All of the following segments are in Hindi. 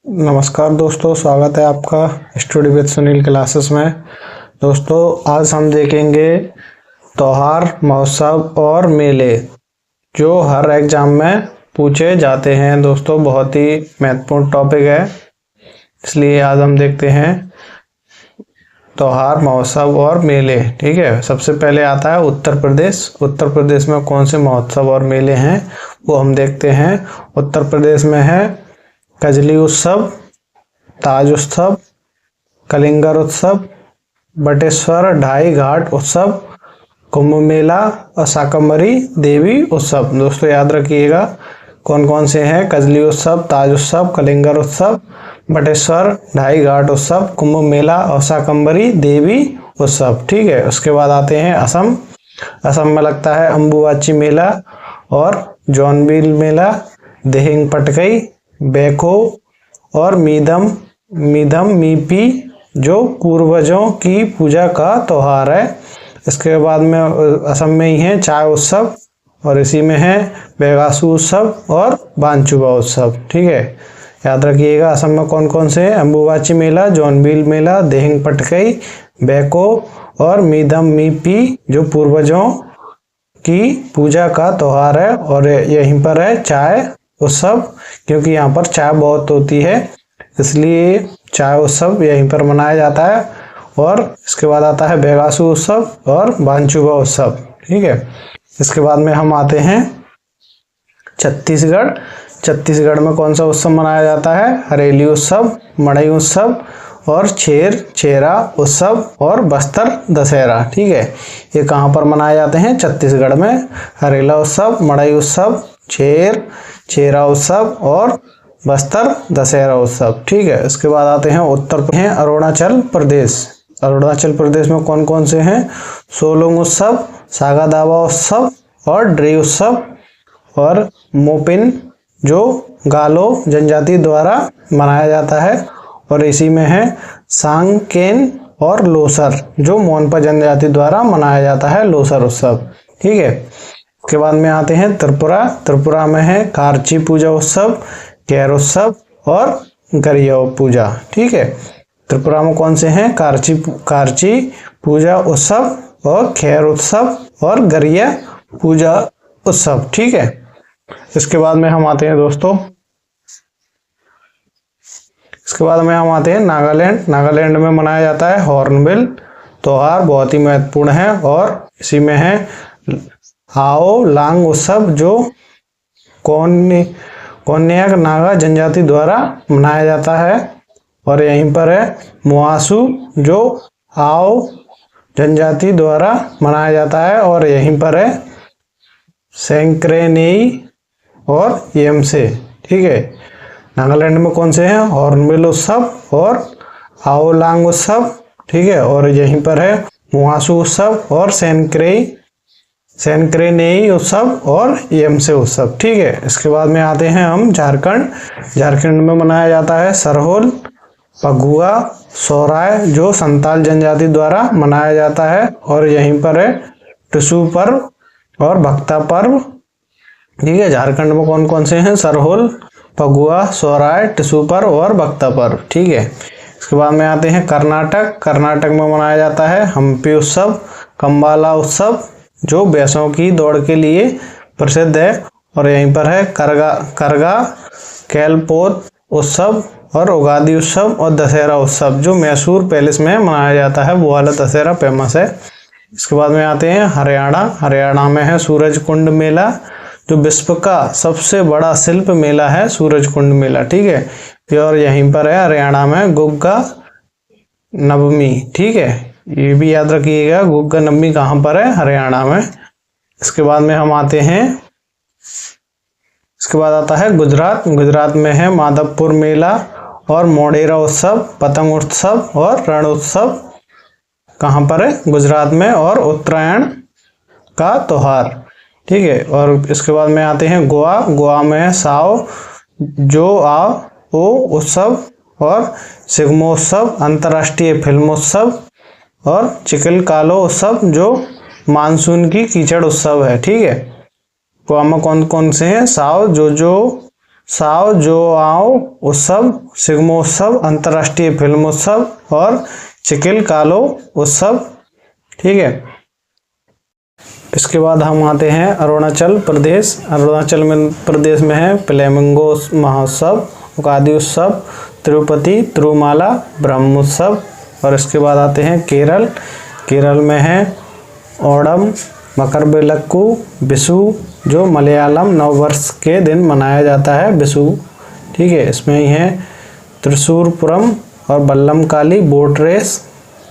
नमस्कार दोस्तों, स्वागत है आपका स्टडी विद सुनील क्लासेस में। दोस्तों आज हम देखेंगे त्योहार, महोत्सव और मेले जो हर एग्जाम में पूछे जाते हैं। दोस्तों बहुत ही महत्वपूर्ण टॉपिक है, इसलिए आज हम देखते हैं त्योहार, महोत्सव और मेले। ठीक है, सबसे पहले आता है उत्तर प्रदेश। उत्तर प्रदेश में कौन से महोत्सव और मेले हैं वो हम देखते हैं। उत्तर प्रदेश में है कजली उत्सव, ताज उत्सव, कलिंगर उत्सव, बटेश्वर ढाई घाट उत्सव, कुंभ मेला और शाकंभरी देवी उत्सव। दोस्तों याद रखिएगा कौन कौन से हैं: कजली उत्सव, ताज उत्सव, कलिंगर उत्सव, बटेश्वर ढाई घाट उत्सव, कुंभ मेला और शाकंभरी देवी उत्सव। ठीक है, उसके बाद आते हैं असम। असम में लगता है अम्बुबाची मेला और जॉनबिल मेला, दिहिंग पटकई, बैको और मीदम मीपी जो पूर्वजों की पूजा का त्योहार है। इसके बाद में असम में ही है चाय उत्सव और इसी में है बेगासु उत्सव और बानचुबा उत्सव। ठीक है, याद रखिएगा असम में कौन कौन से हैं: अम्बुबाची मेला, जॉनबिल मेला, दिहिंग पटकई, बैको और मीदम मीपी जो पूर्वजों की पूजा का त्योहार है। और यहीं पर है चाय उत्सव, क्योंकि यहाँ पर चाय बहुत होती है इसलिए चाय उत्सव यहीं पर मनाया जाता है। और इसके बाद आता है बेगासु उत्सव और बानचुबा उत्सव। ठीक है, इसके बाद में हम आते हैं छत्तीसगढ़। छत्तीसगढ़ में कौन सा उत्सव मनाया जाता है: हरेली उत्सव, मड़ई उत्सव और छेरा उत्सव और बस्तर दशहरा। ठीक है, ये कहाँ पर मनाए जाते हैं: छत्तीसगढ़ में। हरेला उत्सव, मड़ई उत्सव, छेरा उत्सव और बस्तर दशहरा उत्सव। ठीक है, इसके बाद आते हैं अरुणाचल प्रदेश। अरुणाचल प्रदेश में कौन कौन से हैं: सोलोंग उत्सव, सागा दावा उत्सव और ड्री उत्सव और मोपिन जो गालो जनजाति द्वारा मनाया जाता है। और इसी में है सांगकेन और लोसर जो मोनपा जनजाति द्वारा मनाया जाता है, लोसर उत्सव। ठीक है, इसके बाद में आते हैं त्रिपुरा। त्रिपुरा में है कार्ची पूजा उत्सव, खैर उत्सव और गरिया पूजा। ठीक है, त्रिपुरा में कौन से हैं: कार्ची पूजा उत्सव और खैर उत्सव और गरिया पूजा उत्सव। ठीक है, इसके बाद में हम आते हैं दोस्तों, इसके बाद में हम आते हैं नागालैंड। नागालैंड में मनाया जाता है हॉर्नबिल त्योहार, बहुत ही महत्वपूर्ण है। और इसी में है आओ लांग उत्सव जो कोन्याक नागा जनजाति द्वारा मनाया जाता है। और यहीं पर है मुआसू जो आओ जनजाति द्वारा मनाया जाता है। और यहीं पर है सेंक्रेनेई और येमसे। ठीक है, नागालैंड में कौन से हैं: हॉर्नबिल उत्सव और आओलांग उत्सव। ठीक है, और यहीं पर है मुआसू उत्सव और सेंक्रेनेई उत्सव और येमसे उत्सव। ठीक है, इसके बाद में आते हैं हम झारखंड। झारखंड में मनाया जाता है सरहोल, पगुआ, सोहराय जो संताल जनजाति द्वारा मनाया जाता है। और यहीं पर है टुसू पर्व और भक्ता पर्व। ठीक है, झारखंड में कौन कौन से हैं: सरहोल, पगुआ, सोहराय, टुसू पर्व और भक्ता पर्व। ठीक है, इसके बाद में आते हैं कर्नाटक। कर्नाटक में मनाया जाता है हम्पी उत्सव, कंबाला उत्सव जो भैंसों की दौड़ के लिए प्रसिद्ध है। और यहीं पर है करगा कैलपोत उत्सव और उगादी उत्सव और दशहरा उत्सव जो मैसूर पैलेस में मनाया जाता है, वो वाला दशहरा फेमस है। इसके बाद में आते हैं हरियाणा। हरियाणा में है सूरज कुंड मेला जो विश्व का सबसे बड़ा शिल्प मेला है, सूरज कुंड मेला। ठीक है, और यहीं पर है हरियाणा में गुग्गा नवमी। ठीक है, ये भी याद रखिएगा गुग्गा नवमी कहाँ पर है: हरियाणा में। इसके बाद में हम आते हैं, इसके बाद आता है गुजरात। गुजरात में है माधवपुर मेला और मोढेरा उत्सव, पतंग उत्सव और रण उत्सव। कहाँ पर है? गुजरात में। और उत्तरायण का त्योहार। ठीक है, और इसके बाद में आते हैं गोवा। गोवा में है साओ जो ओ उत्सव और सिग्मोत्सव, अंतर्राष्ट्रीय फिल्मोत्सव और चिकलकालो उत्सव जो मानसून की कीचड़ उत्सव है। ठीक है, गोवा में कौन कौन से हैं: साओ, जोजो, साओ जोआओ उत्सव, शिग्मोत्सव, अंतर्राष्ट्रीय फिल्मोत्सव और चिकिलकालो उत्सव। ठीक है, इसके बाद हम आते हैं अरुणाचल प्रदेश। अरुणाचल प्रदेश में है फ्लेमिंगो महोत्सव, उगादी उत्सव, तिरुपति तिरुमाला ब्रह्मोत्सव। और इसके बाद आते हैं केरल। केरल में है ओणम, मकरविलक्कू, विशु, जो मलयालम नववर्ष के दिन मनाया जाता है विशु। ठीक है, इसमें ही है त्रिशूरपुरम और बल्लमकाली बोट रेस।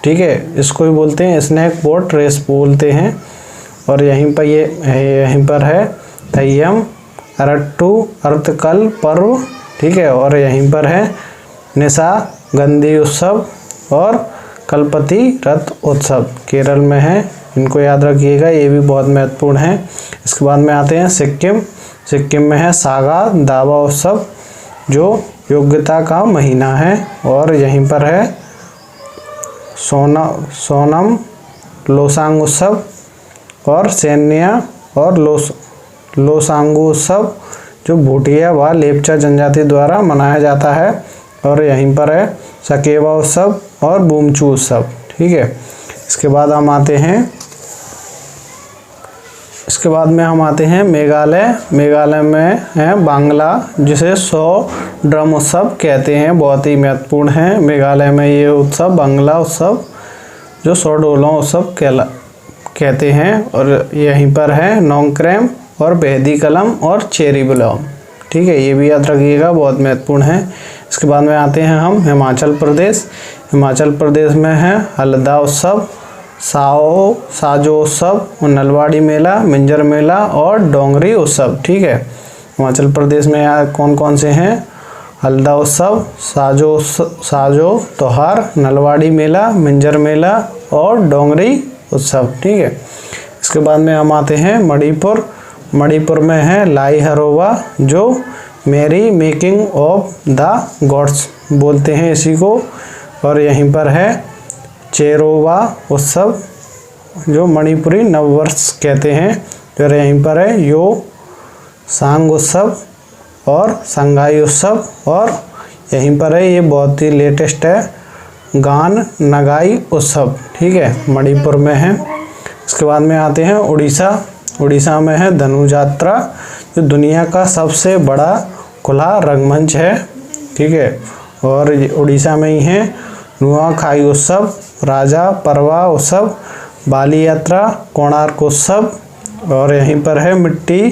ठीक है, इसको भी बोलते हैं स्नैक बोट रेस बोलते हैं। और यहीं पर है थय्यम, अरट्टू, अर्तकल पर्व। ठीक है, और यहीं पर है निशा गंधी उत्सव और कलपति रथ उत्सव। केरल में है, इनको याद रखिएगा, ये भी बहुत महत्वपूर्ण है। इसके बाद में आते हैं सिक्किम। सिक्किम में है सागा दावा उत्सव, जो योग्यता का महीना है। और यहीं पर है सोनम लोसांग उत्सव और सैन्या और लोसांगू उत्सव, जो भूटिया व लेपचा जनजाति द्वारा मनाया जाता है। और यहीं पर है सकेवा उत्सव और बूमचू उत्सव। ठीक है, इसके बाद में हम आते हैं मेघालय। मेघालय में है बांग्ला, जिसे 100 ड्रम उत्सव कहते हैं, बहुत ही महत्वपूर्ण है। मेघालय में ये उत्सव बांग्ला उत्सव, जो 100 डोलों उत्सव कहते हैं। और यहीं पर है नोंगक्रेम और बेहदी कलम और चेरी ब्लॉम। ठीक है, ये भी याद रखिएगा, बहुत महत्वपूर्ण है। इसके बाद में आते हैं हम हिमाचल प्रदेश। हिमाचल प्रदेश में है हल्दा उत्सव, साजो उत्सव, नलवाड़ी मेला, मिंजर मेला और डोंगरी उत्सव। ठीक है, हिमाचल प्रदेश में यहाँ कौन कौन से हैं? हल्दा उत्सव, साजो त्योहार, नलवाड़ी मेला, मिंजर मेला और डोंगरी उत्सव। ठीक है, इसके बाद में हम आते हैं मणिपुर। मणिपुर में है लाई हरोवा, जो मेरी मेकिंग ऑफ द गॉड्स बोलते हैं इसी को। और यहीं पर है चेरोवा उत्सव, जो मणिपुरी नववर्ष कहते हैं। फिर यहीं पर है यो सांग उत्सव और संगाई उत्सव। और यहीं पर है, ये बहुत ही लेटेस्ट है, गान नगाई उत्सव। ठीक है, मणिपुर में है। इसके बाद में आते हैं उड़ीसा। उड़ीसा में है धनु यात्रा, जो दुनिया का सबसे बड़ा खुला रंगमंच है। ठीक है, और उड़ीसा में ही है नुआखाई उत्सव, राजा परवा उत्सव, बाली यात्रा, कोणार्क उत्सव। और यहीं पर है मिट्टी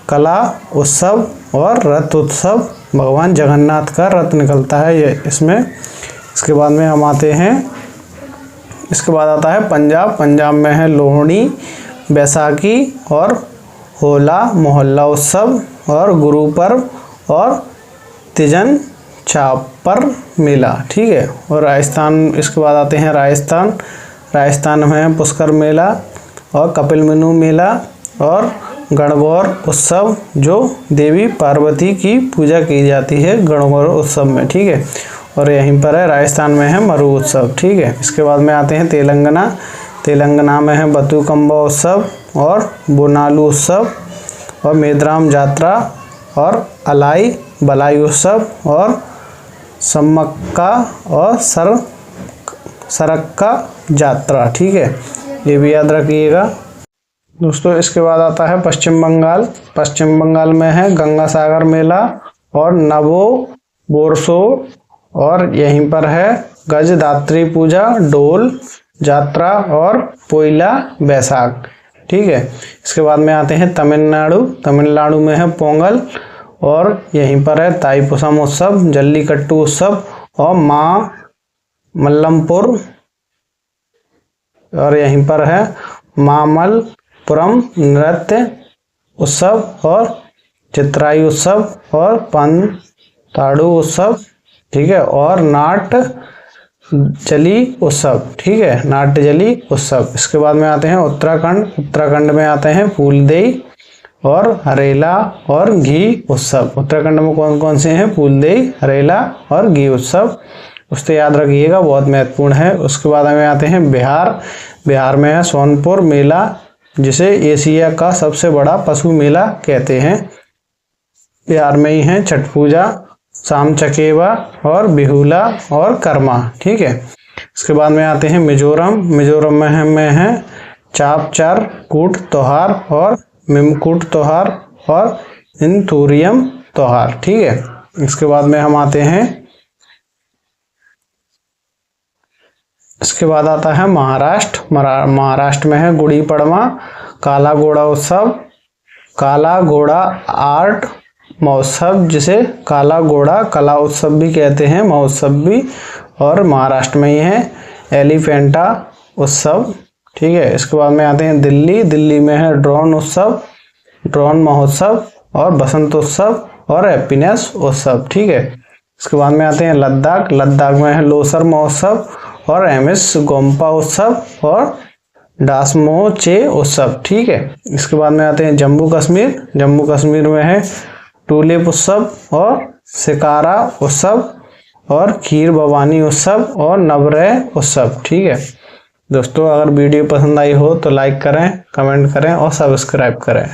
कला उत्सव और रथ उत्सव, भगवान जगन्नाथ का रथ निकलता है ये इसमें। इसके बाद में हम आते हैं, इसके बाद आता है पंजाब। पंजाब में है लोहड़ी, बैसाखी और होला मोहल्ला उत्सव और गुरु पर्व और तिजन छापर मेला। ठीक है, और राजस्थान, इसके बाद आते हैं राजस्थान। राजस्थान में है पुष्कर मेला और कपिल मिनू मेला और गणगौर उत्सव, जो देवी पार्वती की पूजा की जाती है गणगौर उत्सव में। ठीक है, और यहीं पर है राजस्थान में है मरु उत्सव। ठीक है, इसके बाद में आते हैं तेलंगाना। तेलंगाना में है बतुकम्बा उत्सव और बोनालू उत्सव और मेदराम यात्रा और अलाई बलाई उत्सव और सम्मक्का और सरक्का यात्रा। ठीक है, ये भी याद रखिएगा दोस्तों। इसके बाद आता है पश्चिम बंगाल। पश्चिम बंगाल में है गंगा सागर मेला और नवो बोरसो। और यहीं पर है गजदात्री पूजा, डोल यात्रा और पोइला बैसाख। ठीक है, इसके बाद में आते हैं तमिलनाडु। तमिलनाडु में है पोंगल और यहीं पर है ताईपुसम उत्सव, जल्लीकट्टू उत्सव और माँ मल्लमपुर। और यहीं पर है मामल्लपुरम नृत्य उत्सव और चित्राई उत्सव और पंताड़ू उत्सव। ठीक है, और नाट्यजली उत्सव। ठीक है, नाट्यजली उत्सव। इसके बाद में आते हैं उत्तराखंड। उत्तराखंड में आते हैं फूलदेई और हरेला और घी उत्सव। उत्तराखंड में कौन कौन से हैं? फूलदेई, हरेला और घी उत्सव, उससे याद रखिएगा, बहुत महत्वपूर्ण है। उसके बाद में आते हैं बिहार। बिहार में है सोनपुर मेला, जिसे एशिया का सबसे बड़ा पशु मेला कहते हैं। बिहार में ही है छठ पूजा, शाम चकेवा और बिहुला और कर्मा। ठीक है, इसके बाद में आते हैं मिजोरम। मिजोरम में है चाप चार कूट त्योहार और मिमकूट त्योहार और इंतुरियम त्योहार। ठीक है, इसके बाद में हम आते हैं, इसके बाद आता है महाराष्ट्र। महाराष्ट्र में है गुड़ी पड़वा, काला घोड़ा उत्सव, काला घोड़ा आर्ट महोत्सव, जिसे काला घोड़ा कला उत्सव भी कहते हैं, महोत्सव भी, और महाराष्ट्र में ही है एलिफेंटा उत्सव। ठीक है, इसके बाद में आते हैं दिल्ली। दिल्ली में है ड्रोन उत्सव, ड्रोन महोत्सव और बसंत उत्सव और हैप्पीनेस उत्सव। ठीक है, इसके बाद में आते हैं लद्दाख। लद्दाख में है लोसर महोत्सव और एमएस गोम्पा उत्सव और डासमोचे उत्सव। ठीक है, इसके बाद में आते हैं जम्मू कश्मीर। जम्मू कश्मीर में है टूलिप उत्सव और शिकारा उत्सव और खीर भवानी उत्सव और नवरेह उत्सव। ठीक है दोस्तों, अगर वीडियो पसंद आई हो तो लाइक करें, कमेंट करें और सब्सक्राइब करें।